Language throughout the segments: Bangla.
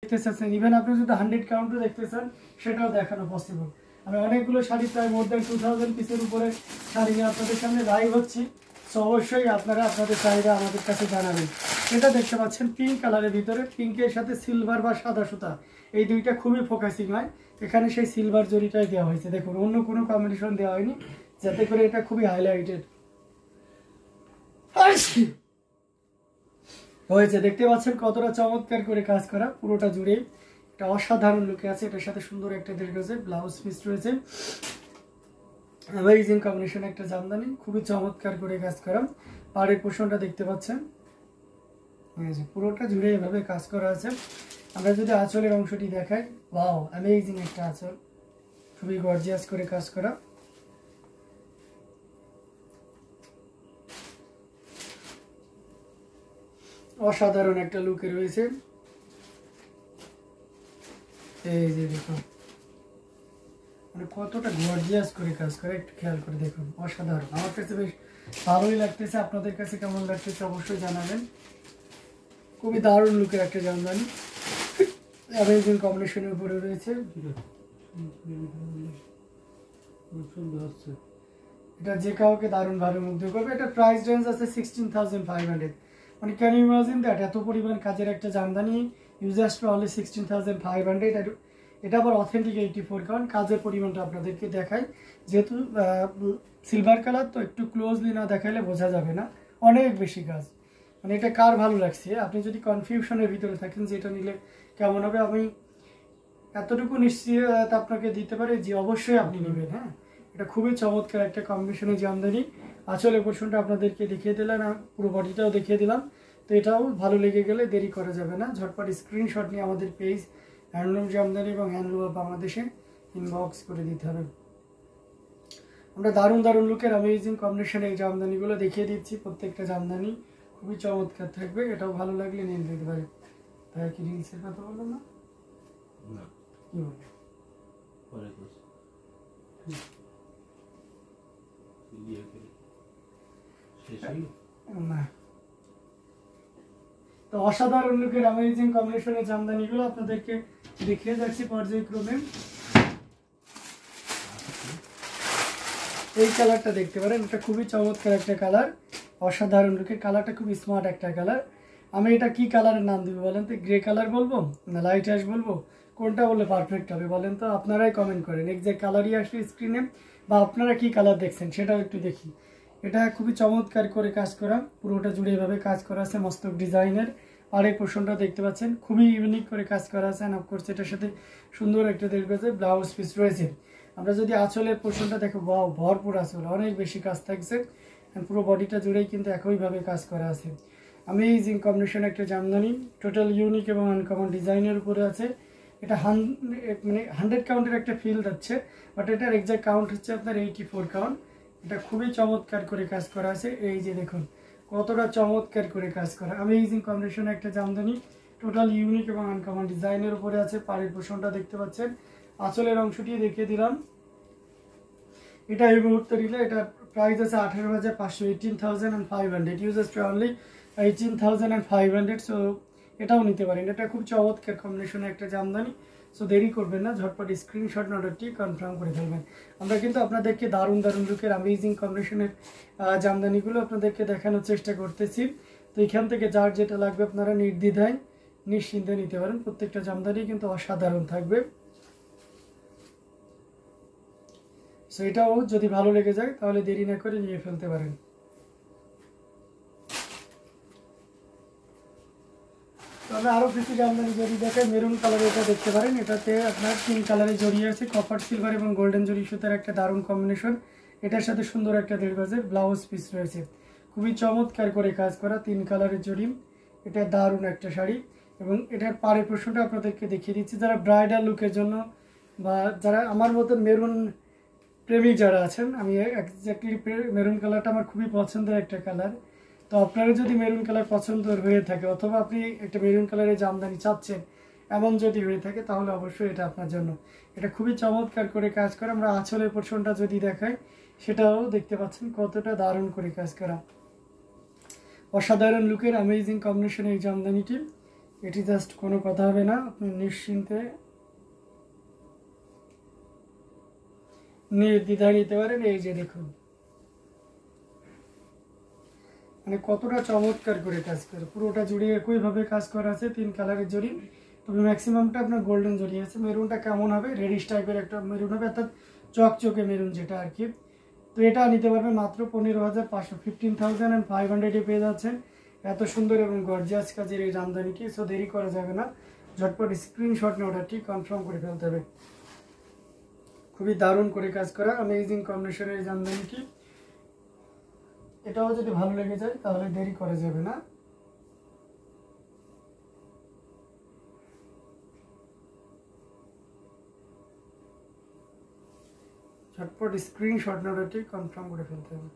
দেখতে চাচ্ছেন, ইভেন আপনি যদি 100 কাউন্টও দেখতে চান সেটাও দেখানো পসিবল। আমি অনেকগুলো শাড়ি প্রায় মোর দ্যান 2000 পিসের উপরে শাড়ি নিয়ে আপনাদের সামনে লাইভ হচ্ছি। সো অবশ্যই আপনারা আপনাদের চাহিদা আমাদের কাছে জানাবেন। এটা দেখতে পাচ্ছেন পিঙ্ক কালারের ভিতরে, পিঙ্কের সাথে সিলভার বা সাদা সুতা এই দুইটা খুবই ফোকাসিং হয়। এখানে সেই সিলভার জরিটাই দেওয়া হয়েছে, দেখুন অন্য কোনো কম্বিনেশন দেওয়া হয়নি, যাতে করে এটা খুবই হাইলাইটেড হয়েছে। দেখতে পাচ্ছেন কতটা চমৎকার করে কাজ করা, পুরোটা জুড়ে এটা অসাধারণ লুকে আছে। এটার সাথে সুন্দর একটা রয়েছে, ব্লাউজ পিস রয়েছে, অ্যামেজিং কম্বিনেশন একটা জামদানি, খুবই চমৎকার করে কাজ করা। পাড়ের পোর্শনটা দেখতে পাচ্ছেন পুরোটা জুড়ে এভাবে কাজ করা আছে। আমরা যদি আঁচলের অংশটি দেখাই, ওয়াও অ্যামেজিং একটা আঁচল, খুবই গর্জিয়াস করে কাজ করা। অসাধারণ একটা লুকে রয়েছে। এই যে দেখুন মানে কতটা গর্জিয়াস করে কাজ করে, একটু খেয়াল করে দেখুন, অসাধারণ। আমার কাছে বেশ ভালোই লাগতেছে, আপনাদের কাছে কেমন লাগতেছে অবশ্যই জানাবেন। খুবই দারুণ লুকের একটা জামদানি, অ্যামেজিং কম্বিনেশনের উপরে রয়েছে। এটা যে কাউকে দারুণ ভাবে মুগ্ধ করবে। এটা প্রাইস রেঞ্জ আছে 16,500। মানে ক্যান ইউ ইমাজিন দ্যাট, এত পরিমাণ কাজের একটা জামদানি ইউজার্স টু অনলি 16,500। এটা আবার অথেন্টিক 84 কারণ কাজের পরিমাণটা আপনাদেরকে দেখাই, যেহেতু সিলভার কালার তো একটু ক্লোজলি না দেখাইলে বোঝা যাবে না, অনেক বেশি কাজ। মানে এটা কার ভালো লাগছে, আপনি যদি কনফিউশনের ভিতরে থাকেন যে এটা নিলে কেমন হবে, আমি এতটুকু নিশ্চিত আপনাকে দিতে পারি যে অবশ্যই আপনি নেবেন। হ্যাঁ, এটা খুবই চমৎকার একটা কম্বিনেশনের জামদানি। আসলে পোর্শনটা আপনাদেরকে দেখিয়ে দিলাম, পুরো বডিটাও দেখিয়ে দিলাম। তো এটাও ভালো লেগে গেলে দেরি করা যাবে না, ঝটপট স্ক্রিনশট নিয়ে আমাদের পেজ হ্যান্ডলুম জামদানি এবং হ্যান্ডলুম অফ বাংলাদেশে ইনবক্স করে দিতে হবে। আমরা দারুণ দারুণ লুকের অ্যামেজিং কম্বিনেশনে এই জামদানিগুলো দেখিয়ে দিচ্ছি। প্রত্যেকটা জামদানি খুবই চমৎকার থাকবে, এটাও ভালো লাগলে নিয়ে দিতে পারে। তাই কি রিলসের কথা বললো না, কি বলে না। তো অসাধারণ লুকের অ্যামেজিং কম্বিনেশনের জামদানিগুলো আপনাদেরকে দেখিয়ে যাচ্ছি পর্যায়ক্রমে। এই কালারটা দেখতে পারেন, এটা খুবই চমৎকার একটা কালার, অসাধারণ লুকের কালারটা, খুব স্মার্ট একটা কালার। আমি এটা কি কালারের নাম দিব বলেন তো, গ্রে কালার বলবো না লাইট অ্যাশ বলবো, কোনটা বললে পারফেক্ট হবে বলেন তো? আপনারাই কমেন্ট করেন, এক্সাক্ট কালারই আসলে স্ক্রিনে, বা আপনারা কি কালার দেখছেন সেটাও একটু দেখি। এটা খুবই চমৎকার করে কাজ করা, পুরোটা জুড়ে এভাবে কাজ করা আছে মস্তক ডিজাইনের। আর এই পোর্শনটা দেখতে পাচ্ছেন খুবই ইউনিক করে কাজ করা আছে, অফ কোর্স এটার সাথে সুন্দর একটা ব্লাউজ পিস রয়েছে। আমরা যদি আঁচলের পোর্শনটা দেখো, ভরপুর আঁচল, অনেক বেশি কাজ থাকছে, পুরো বডিটা জুড়েই কিন্তু একইভাবে কাজ করা আছে। অ্যামেজিং কম্বিনেশন একটা জামদানি, টোটাল ইউনিক এবং আনকমন ডিজাইনের উপরে আছে। এটা মানে 100 কাউন্টের একটা ফিল যাচ্ছে, বাট এটার এক্সাক্ট কাউন্ট হচ্ছে আপনার 84 কাউন্ট। এটা খুবই চমৎকার করে কাজ করা আছে। এই যে দেখুন কতটা চমৎকার করে কাজ করা, অ্যামেজিং কম্বিনেশন একটা জামদানি, টোটাল ইউনিক এবং আনকমন ডিজাইনের উপরে আছে। পাড়ের পোর্শনটা দেখতে পাচ্ছেন, আঁচলের অংশটি দেখিয়ে দিলাম। এটা এই মুহূর্তে নিলে এটা প্রাইস আছে 18,500, 18,500, ইউজার্স টু অনলি 18,500। সো এটাও নিতে পারেন, এটা খুব চমৎকার কম্বিনেশনে একটা জামদানি। সো দেরি করবেন না, ঝটপট স্ক্রিনশট অর্ডারটি কনফার্ম করে ফেলবেন। আমরা কিন্তু আপনাদেরকে দারুণ দারুণ লুকের অ্যামেজিং কম্বিনেশনের জামদানিগুলো আপনাদেরকে দেখানোর চেষ্টা করতেছি। তো এখান থেকে যার যেটা লাগবে আপনারা নির্দ্বিধায় নিশ্চিন্তে নিতে পারেন, প্রত্যেকটা জামদানি কিন্তু অসাধারণ থাকবে। সো এটাও যদি ভালো লেগে যায় তাহলে দেরি না করে নিয়ে ফেলতে পারেন। তবে আরও কিছু জামদানি যদি দেখেন, মেরুন কালার এটা দেখতে পারেন, এটাতে আপনার 3 কালারে জড়িয়ে আছে, কপার সিলভার এবং গোল্ডেন জরি সুতার একটা দারুণ কম্বিনেশন। এটার সাথে সুন্দর একটা 1.5 গজের ব্লাউজ পিস রয়েছে, খুবই চমৎকার করে কাজ করা, 3 কালারের জড়ি। এটা দারুণ একটা শাড়ি, এবং এটার পাড়ের প্রশ্নটা আপনাদেরকে দেখিয়ে দিচ্ছি। যারা ব্রাইডাল লুকের জন্য বা যারা আমার মতন মেরুন প্রেমিক যারা আছেন, আমি এক্স্যাক্টলি মেরুন কালারটা আমার খুবই পছন্দের একটা কালার। তো আপনারা যদি মেরুন কালার পছন্দ হয়ে থাকে, অথবা আপনি একটা মেরুন কালারের জামদানি চাচ্ছেন এমন যদি হয়ে থাকে, তাহলে অবশ্যই এটা আপনার জন্য। এটা খুবই চমৎকার করে কাজ করা। আমরা আঁচলের পোর্শনটা যদি দেখাই, সেটাও দেখতে পাচ্ছেন কতটা দারুণ করে কাজ করা, অসাধারণ লুকের অ্যামেজিং কম্বিনেশন এই জামদানিটি। এটি জাস্ট কোনো কথা হবে না, আপনি নিশ্চিন্তে নির্দ্বিধায় নিতে পারেন। এই যে দেখুন মানে কতটা চমৎকার করে কাজ করে, পুরোটা জুড়ে একইভাবে কাজ করা আছে, 3 কালারের জড়ি, তবে ম্যাক্সিমামটা আপনার গোল্ডেন জড়ি আছে। মেরুনটা কেমন হবে, রেডিশ টাইপের একটা মেরুন হবে, অর্থাৎ চকচকে মেরুন যেটা আর কি। তো এটা নিতে পারবেন মাত্র 15,500, 15,500 পেয়ে যাচ্ছেন এত সুন্দর এবং গর্জিয়াস কাজের এই জামদানিটি। সো দেরি করা যাবে না, ঝটপট স্ক্রিনশট নিয়ে অর্ডারটি কনফার্ম করে ফেলতে হবে। খুবই দারুণ করে কাজ করা অ্যামেজিং কম্বিনেশনের এই জামদানিটি। এটাও যদি ভালো লেগে যায় তাহলে দেরি করা যাবে না। ঝটপট স্ক্রিনশট নিয়ে অর্ডারটি কনফার্ম করে ফেলতে হবে।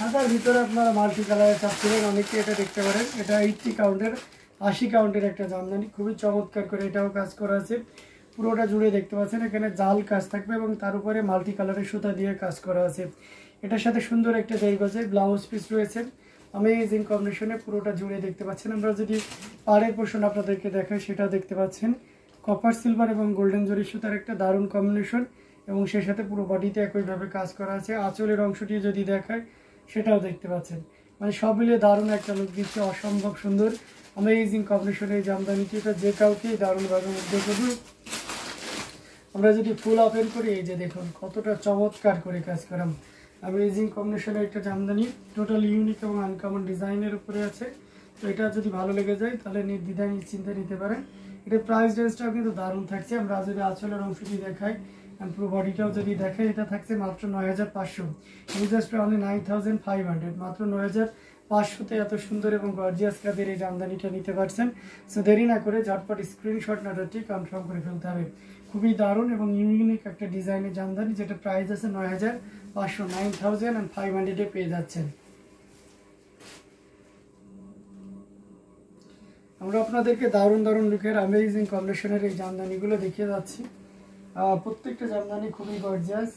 সাদার ভিতরে আপনারা মাল্টি কালারের চাচ্ছিলেন, অনেকে এটা দেখতে পারেন। এটা 80 কাউন্টের 80 কাউন্টের একটা জামদানি, খুবই চমৎকার করে এটাও কাজ করা আছে। পুরোটা জুড়ে দেখতে পাচ্ছেন এখানে জাল কাজ থাকবে এবং তার উপরে মাল্টি কালারের সুতা দিয়ে কাজ করা আছে। এটার সাথে সুন্দর একটা 1.5 গজের ব্লাউজ পিস রয়েছে অ্যামেজিং কম্বিনেশনে, পুরোটা জুড়ে দেখতে পাচ্ছেন। আমরা যদি পাড়ের পোর্শন আপনাদেরকে দেখাই সেটাও দেখতে পাচ্ছেন, কপার সিলভার এবং গোল্ডেন জরি সুতার একটা দারুণ কম্বিনেশন এবং সেই সাথে পুরো বডিতে একইভাবে কাজ করা আছে। আঁচলের অংশটি যদি দেখায় সেটাও দেখতে পাচ্ছেন, মানে সব মিলিয়ে দারুণ একটা লুক দিচ্ছে, অসম্ভব সুন্দর অ্যামেজিং কম্বিনেশনের এই জামদানিটি। এটা যে কাউকেই দারুণভাবে মুগ্ধ করবে। আমরা যদি ফুল ওপেন করি, এই যে দেখুন কতটা চমৎকার করে কাজ করাম অ্যামেজিং কম্বিনেশনের একটা জামদানি, টোটাল ইউনিক এবং আনকমন ডিজাইনের উপরে আছে। তো এটা যদি ভালো লেগে যায় তাহলে নির্দ্বিধায় নিশ্চিন্তে নিতে পারেন। এটার প্রাইস রেঞ্জটাও কিন্তু দারুণ থাকছে। আমরা যদি আঁচলের অংশটি দেখাই, পুরো বডিটাও যদি দেখাই, এটা থাকছে মাত্র 9,500, জাস্ট অনলি 9,500, মাত্র 9,500-তে এত সুন্দর এবং গর্জিয়াস কাজের এই জামদানিটা নিতে পারছেন। সো দেরি না করে ঝটপট স্ক্রিনশট অর্ডারটি কনফার্ম করে ফেলতে হবে। খুবই দারুণ এবং ইউনিক একটা ডিজাইনের জামদানি, যেটা প্রাইস আছে 9,500, 9,500-এ পেয়ে যাচ্ছেন। আমরা আপনাদেরকে দারুণ দারুণ লুকের অ্যামেজিং কম্বিনেশনের এই জামদানিগুলো দেখিয়ে যাচ্ছি। প্রত্যেকটা জামদানি খুবই গর্জিয়াস।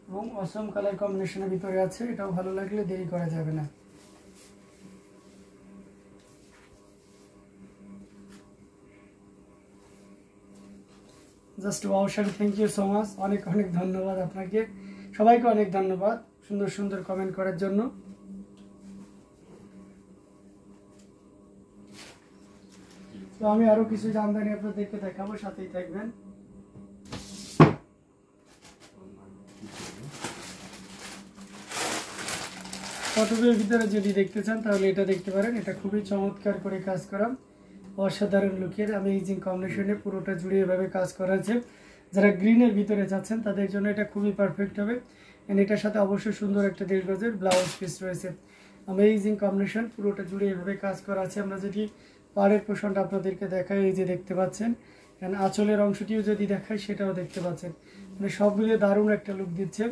এবং অসম কালার কম্বিনেশনের ভিতরে আছে, এটাও ভালো লাগলে দেরি করা যাবে না। Just wow sari, thank you so much, অনেক অনেক ধন্যবাদ আপনাকে, সবাইকে অনেক ধন্যবাদ সুন্দর সুন্দর কমেন্ট করার জন্য। তো আমি আরো কিছু জামদানি আপনাদেরকে দেখাবো, সাথেই থাকবেন। কটনের ভিতরে যদি দেখতে চান তাহলে এটা দেখতে পারেন, এটা খুবই চমৎকার করে কাজ করা, অসাধারণ লুকের অ্যামেজিং কম্বিনেশনে পুরোটা জুড়ে এভাবে কাজ করা আছে। যারা গ্রিনের ভিতরে চাচ্ছেন তাদের জন্য এটা খুবই পারফেক্ট হবে। এটার সাথে অবশ্যই সুন্দর একটা 1.5 গজের ব্লাউজ পিস রয়েছে, অ্যামেজিং কম্বিনেশন, পুরোটা জুড়ে এভাবে কাজ করা আছে। আমরা যদি পাড়ের পোর্শনটা আপনাদেরকে দেখাই, এই যে দেখতে পাচ্ছেন, এখানে আঁচলের অংশটিও যদি দেখাই সেটাও দেখতে পাচ্ছেন, মানে সব মিলিয়ে দারুণ একটা লুক দিচ্ছে।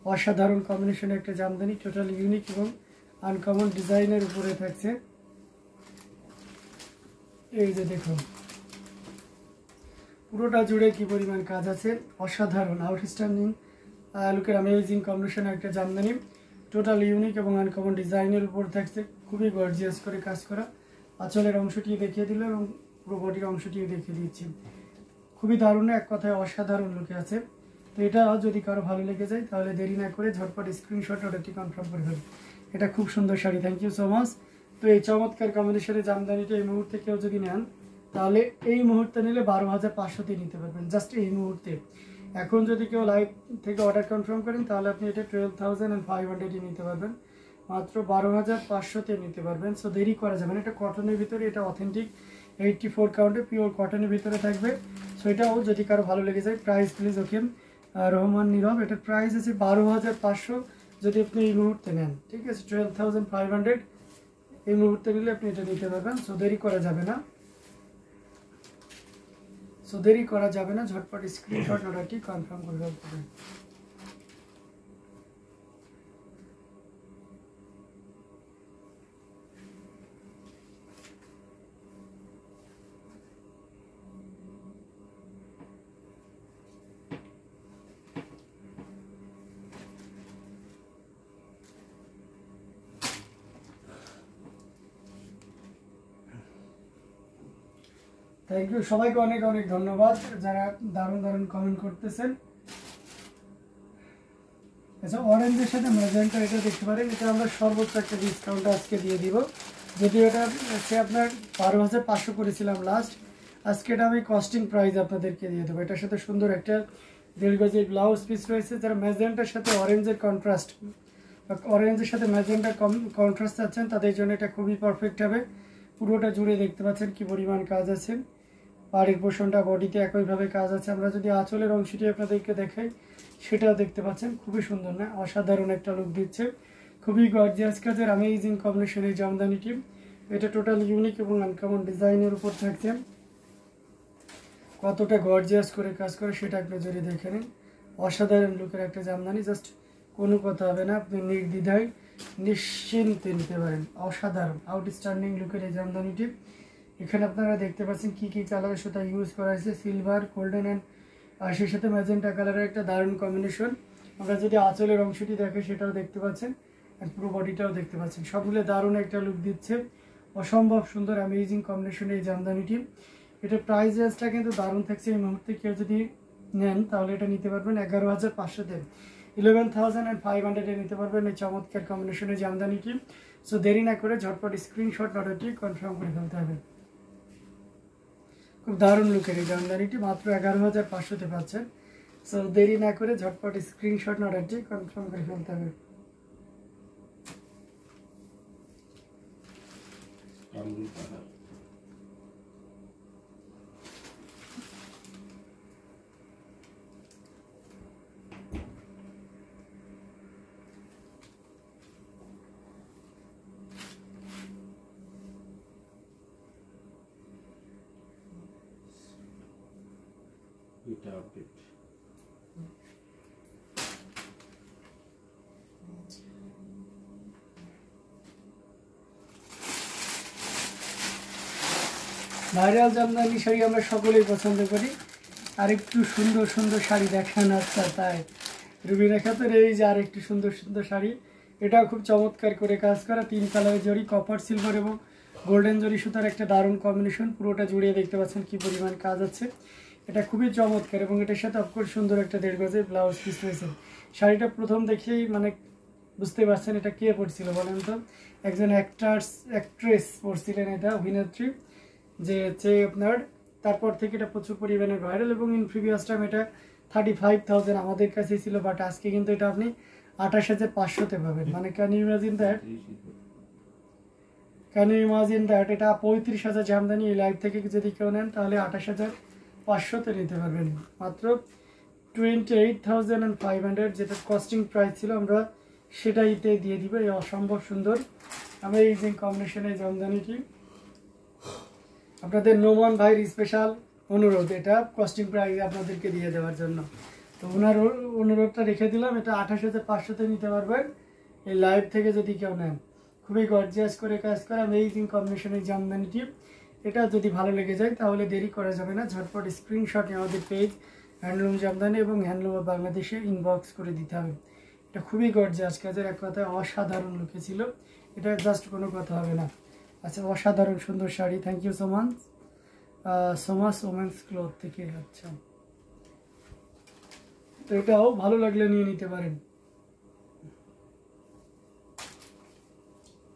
অসাধারণ কম্বিনেশনের একটা জামদানি, টোটাল ইউনিক এবং আনকমন ডিজাইনের উপরে থাকছে। এই যে দেখুন পুরোটা জুড়ে কি পরিমাণ কাজ আছে, অসাধারণ আউটস্ট্যান্ডিং লুকের অ্যামেজিং কম্বিনেশনের একটা জামদানি, টোটাল ইউনিক এবং আনকমন ডিজাইনের উপর থাকছে, খুবই গর্জিয়াস করে কাজ করা। আঁচলের অংশটি দেখিয়ে দিল এবং পুরো বডির অংশটিও দেখিয়ে দিচ্ছি, খুবই দারুণ, এক কথায় অসাধারণ লুকে আছে। তো এটা যদি কারো ভালো লেগে যায় তাহলে দেরি না করে ঝটপট স্ক্রিনশট অর্ডারটি কনফার্ম করে ফেলুন। এটা খুব সুন্দর sari, thank you so much. তো এই চমৎকার কম্বিনেশনের জামদানিটা এই মুহূর্তে কেউ যদি নেন তাহলে এই মুহূর্তে নিলে 12,500-তে নিতে পারবেন, জাস্ট এই মুহূর্তে। এখন যদি কেউ লাইভ থেকে অর্ডার কনফার্ম করেন তাহলে আপনি এটা 12,500-এ নিতে পারবেন, মাত্র 12,500-তে নিতে পারবেন। সো দেরি করা যাবে না। এটা কটনের ভিতরে, এটা অথেন্টিক 84 কাউন্টে পিওর কটনের ভিতরে থাকবে। সো এটাও যদি কারো ভালো লেগে যায়, প্রাইস প্লিজ ওকে রহমান নীরব, এটার প্রাইস আছে 12,500 যদি আপনি এই মুহূর্তে নেন, ঠিক আছে। 12,500 এই মুহূর্তে নিলে আপনি এটা নিতে পারবেন। সো দেরি করা যাবে না। সো দেরি করা যাবে না, ঝটপট স্ক্রিনশট অর্ডারটি কনফার্ম করে ফেলতে হবে। থ্যাংক ইউ সবাইকে, অনেক অনেক ধন্যবাদ যারা দারুণ দারুণ কমেন্ট করতেছেন। আচ্ছা, অরেঞ্জের সাথে ম্যাজেন্টা এটা দেখতে পারেন, এটা আমরা সর্বোচ্চ একটা ডিসকাউন্ট আজকে দিয়ে দিব। যদিও এটা হচ্ছে আপনার 12,500 করেছিলাম লাস্ট, আজকে এটা আমি কস্টিং প্রাইস আপনাদেরকে দিয়ে দেবো। এটার সাথে সুন্দর একটা 1.5 গজের ব্লাউজ পিস রয়েছে। যারা ম্যাজেন্টার সাথে অরেঞ্জের কন্ট্রাস্ট, অরেঞ্জের সাথে ম্যাজেন্টার কন্ট্রাস্ট চাচ্ছেন তাদের জন্য এটা খুবই পারফেক্ট হবে। পুরোটা জুড়ে দেখতে পাচ্ছেন কি পরিমাণ কাজ আছে, পাড়ির পোষণটা বডিতে একইভাবে কাজ আছে। আমরা যদি আঁচলের অংশটি আপনাদেরকে দেখাই সেটাও দেখতে পাচ্ছেন, খুবই সুন্দর না, অসাধারণ একটা লুক দিচ্ছে, খুবই গর্জিয়াস কাজের অ্যামেজিং কম্বিনেশন এই জামদানিটি। এটা টোটাল ইউনিক এবং আনকমন ডিজাইনের উপর থাকছে। কতটা গর্জিয়াস করে কাজ করে সেটা আপনি যদি দেখে নিন, অসাধারণ লুকের একটা জামদানি, জাস্ট কোনো কথা হবে না, আপনি নির্দ্বিধায় নিশ্চিন্তে নিতে পারেন। অসাধারণ আউটস্ট্যান্ডিং লুকের এই জামদানিটি। এখানে আপনারা দেখতে পাচ্ছেন কি কি কালারের সাথে ইউজ করা হয়েছে, সিলভার, গোল্ডেন অ্যান্ড আর সেই সাথে ম্যাজেন্টা কালারের একটা দারুণ কম্বিনেশন। আমরা যদি আঁচলের অংশটি দেখে সেটাও দেখতে পাচ্ছেন, আর পুরো বডিটাও দেখতে পাচ্ছেন, সবগুলো দারুণ একটা লুক দিচ্ছে, অসম্ভব সুন্দর অ্যামেজিং কম্বিনেশন এই জামদানিটি। এটা প্রাইস রেঞ্জটা কিন্তু দারুণ থাকছে। এই মুহূর্তে কেউ যদি নেন তাহলে এটা নিতে পারবেন 11,500-তে, 11,500-এ নিতে পারবেন এই চমৎকার কম্বিনেশনের জামদানিটি। সো দেরি না করে ঝটপট স্ক্রিনশট অর্ডারটি কনফার্ম করে ফেলতে হবে। খুব দারুণ লুকের এই জামদানিটি মাত্র 11,500-তে পাচ্ছেন। সো দেরি না করে ঝটপট স্ক্রিনশট অর্ডারটি কনফার্ম করে ফেলতে হবে। ভাইরাল জামদানি শাড়ি আমরা সকলেই পছন্দ করি, আর একটু সুন্দর সুন্দর শাড়ি দেখান। আচ্ছা তাই রুবিনা খাতুন, এই যে আর একটু সুন্দর সুন্দর শাড়ি, এটাও খুব চমৎকার করে কাজ করা, 3 কালারের জড়ি, কপার, সিলভার এবং গোল্ডেন জড়ি সুতার একটা দারুণ কম্বিনেশন, পুরোটা জুড়িয়ে দেখতে পাচ্ছেন কি পরিমাণ কাজ আছে। এটা খুবই চমৎকার এবং এটার সাথে অফকোর্স সুন্দর একটা 1.5 গজের ব্লাউজ পিস রয়েছে। শাড়িটা প্রথম দেখেই মানে বুঝতে পারছেন এটা কে পরছিল বলেন তো, একজন অ্যাক্ট্রেস পরছিলেন, এটা অভিনেত্রী, যে হচ্ছে আপনার তারপর থেকে এটা প্রচুর পরিমাণে ভাইরাল এবং ইন প্রিভিয়াস টাইম এটা 35,000 আমাদের কাছে ছিল, বাট আজকে কিন্তু এটা আপনি 28,500-তে পাবেন। মানে ক্যান ইউ ইমাজিন দ্যাট, এটা 35,000 জামদানি এই লাইভ থেকে যদি কেউ নেন তাহলে 28,500-তে নিতে পারবেন। মাত্র 28,500 যেটা কস্টিং প্রাইস ছিল আমরা সেটাইতে দিয়ে দিব। এই অসম্ভব সুন্দর অ্যামেজিং কম্বিনেশনের জামদানিটি আপনাদের নোমান ভাইয়ের স্পেশাল অনুরোধ, এটা কস্টিং প্রাইস আপনাদেরকে দিয়ে দেওয়ার জন্য। তো ওনার অনুরোধটা রেখে দিলাম, এটা 28,500-তে নিতে পারবেন এই লাইভ থেকে যদি কেউ নেন। খুবই গর্জিয়াস করে কাজ করা অ্যামেজিং কম্বিনেশনের জামদানিটি। এটা যদি ভালো লেগে যায় তাহলে দেরি করা যাবে না, ঝটপট স্ক্রিনশট আমাদের পেজ হ্যান্ডলুম জামদানি এবং হ্যান্ডলুম অফ বাংলাদেশে ইনবক্স করে দিতে হবে। এটা খুবই গর্জিয়াস কাজের, এক কথায় অসাধারণ লুকে ছিল, এটা জাস্ট কোনো কথা হবে না। আচ্ছা, অসাধারণ সুন্দর sari, thank you so much women's cloth থেকে। আচ্ছা, তো এটাও ভালো লাগলে নিয়ে নিতে পারেন।